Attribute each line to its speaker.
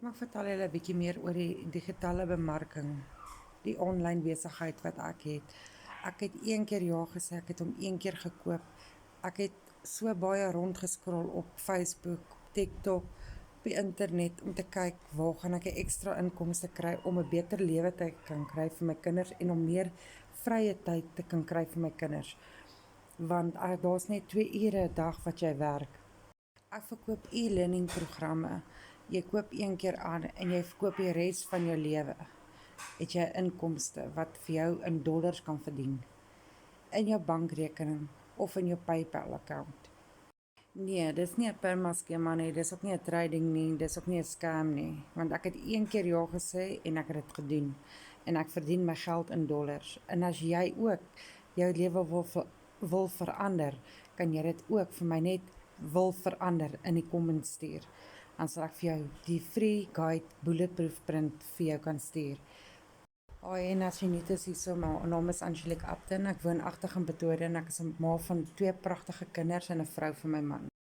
Speaker 1: Kom ek vertel julle 'n bietjie meer oor die digitale bemarking, die aanlyn besigheid wat ek het. Ek het een keer ja gesê, ek het hom een keer gekoop. Ek het so baie rondgeskrol op Facebook, op TikTok, op die internet om te kyk waar gaan ek 'n ekstra inkomste kry om 'n beter lewe te kan kry vir my kinders en om meer vrye tyd te kan kry vir my kinders. Want daar's net 2 ure 'n dag wat jy werk. Ek verkoop e-learning programme. Jy koop een keer aan en jy verkoop die res van jou lewe. Het jy inkomste wat vir jou in dollars kan verdien in jou bankrekening of in jou PayPal account. Nee, dis nie 'n permaskema nie, dis ook nie 'n trading nie, dis ook nie 'n scam nie, want ek het een keer ja gesê en ek het dit gedoen en ek verdien my geld in dollars. En as jy ook jou lewe wil verander, kan jy dit ook vir my net wil verander in die comments stuur. Dan sal ek vir jou die free guide bulletproof print vir jou kan stuur. En as jy nie te sien so, my naam is Angelique Upton, ek woon agter in Pretoria en ek is 'n ma van 2 pragtige kinders en 'n vrou vir my man.